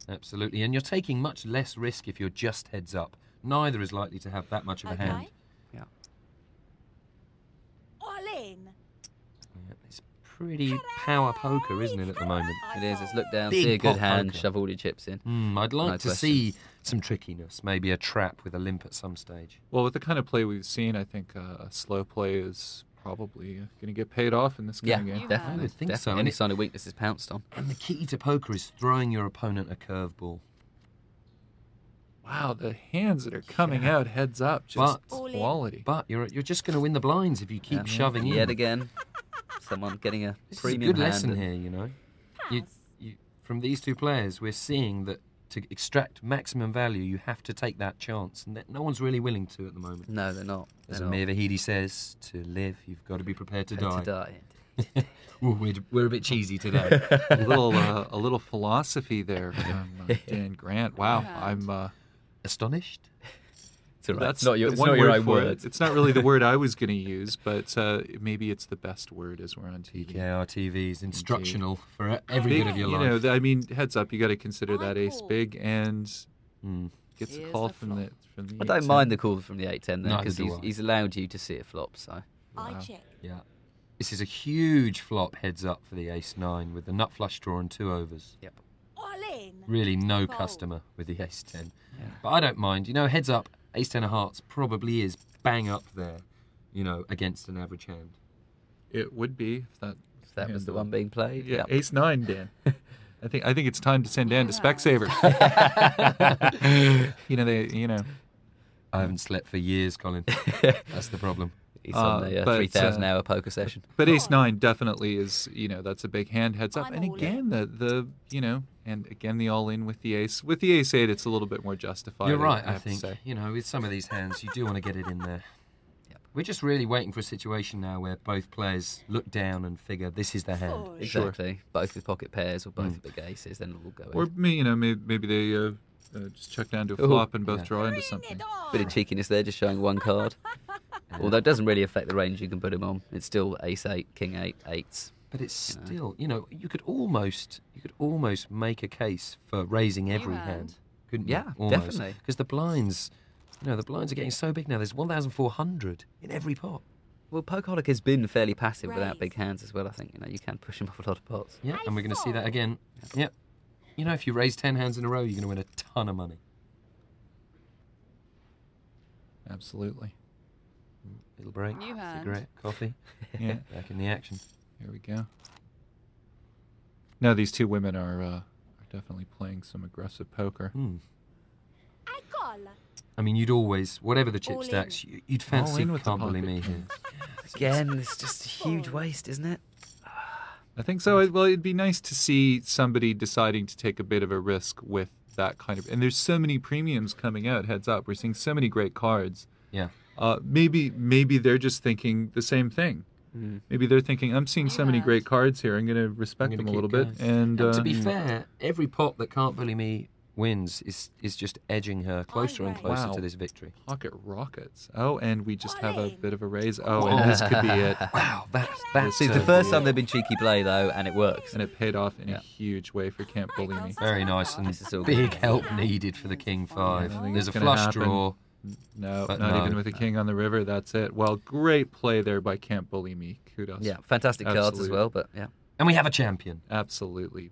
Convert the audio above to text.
Absolutely, and you're taking much less risk if you're just heads up. Neither is likely to have that much of a hand. Yeah. All in. Yeah, it's pretty power poker, isn't it, at the moment? It is. It's look down, Big see a good pot hand, poker. shove all your chips in. I'd like No to question. see some trickiness, maybe a trap with a limp at some stage. Well, with the kind of play we've seen, I think a slow play is probably going to get paid off in this kind of game. Definitely. I would think so. Definitely. Any sign of weakness is pounced on. And the key to poker is throwing your opponent a curveball. Wow, the hands that are coming out heads up, just But- quality. But you're just going to win the blinds if you keep shoving in. Yet again, someone getting a This is a premium good hand. lesson and- here, you know. From these two players, we're seeing that to extract maximum value, you have to take that chance, and that no one's really willing to at the moment. No, they're not. As They're Amir Vahidi says, to live, you've got to be prepared to not. die. To die. Ooh, we're a bit cheesy today. a little philosophy there from Dan Grant. Wow, I'm Astonished? It's all right. that's It's not your, the it's one not your word own for words. it. It's not really the word I was going to use, but maybe it's the best word as we're on TV. PKR TV is instructional for every bit of your you life. know, I mean, heads up, you got to consider that ace Michael. big and gets a Here's call the from flop. the I don't 8-10. mind the call from the 8-10 there Neither because do I. he's allowed you to see it flop. So I Wow. check. Yeah. This is a huge flop heads up for the ace-9 with the nut flush draw and 2 overs. yep. All in. Really no Fold. customer with the ace-10. But I don't mind. You know, heads up, ace-10 of hearts probably is bang up there, you know, against an average hand. It would be if that That was the one being played. Yeah, Yep. ace 9, Dan. I think it's time to send Dan to Specsavers. I haven't slept for years, Colin. That's the problem. He's on a but, 3,000-hour poker session. But ace 9 definitely is, that's a big hand heads up. I'm And all again, and again the all in with the ace. With the ace 8, it's a little bit more justified. You're right, I have to think. say. You know, with some of these hands, you do want to get it in there. Yep. We're just really waiting for a situation now where both players look down and figure this is their hand. Fold. Exactly. Both with pocket pairs or both with big aces, then it'll go Or in. maybe they just check down to a Ooh. flop and both Yeah. draw into Bring something. it on. Bit of cheekiness there, just showing one card. Although it doesn't really affect the range you can put him on. It's still ace 8, king 8, 8s. But it's still, you could almost make a case for raising every hand, couldn't you? Yeah, Almost. definitely. Because the blinds are getting so big now. There's 1,400 in every pot. Well, Pokeaholic has been fairly passive without Raise. big hands as well, I think. You can push him off a lot of pots. Yeah, and we're going to see that again. Yep. You know, if you raise 10 hands in a row, you're going to win a ton of money. Absolutely. Little break, New hand. cigarette, coffee, Yeah. back in the action. Here we go. Now these two women are definitely playing some aggressive poker. I call. I mean, you'd always, whatever the chip All in. stacks, you'd fancy in with the Can't Believe pocket Me here. Again, it's just a huge waste, isn't it? I think so. Well, it'd be nice to see somebody deciding to take a bit of a risk with that kind of. And there's so many premiums coming out. Heads up, we're seeing so many great cards. Yeah. Maybe they're just thinking the same thing. Maybe they're thinking, I'm seeing so many great cards here. I'm going to respect I'm them gonna a little keep bit. going. And to be fair, every pot that Can't Believe Me wins is just edging her closer and closer Wow. to this victory. pocket rockets. Oh, and we just have a Ollie. bit of a raise. Oh, and this could be it. Wow, that's See, it's the first time they've been cheeky play, though, and it works. And it paid off in Yeah. a huge way for Can't Believe Me. very nice and This is all big good. help needed for the King 5. I don't think There's a it's gonna flush happen. draw. No, But not no. even with a king on the river. That's it. Well, great play there by Can't Believe Me. Kudos. Yeah, fantastic cards as Absolutely. well, but yeah. And we have a champion. Absolutely.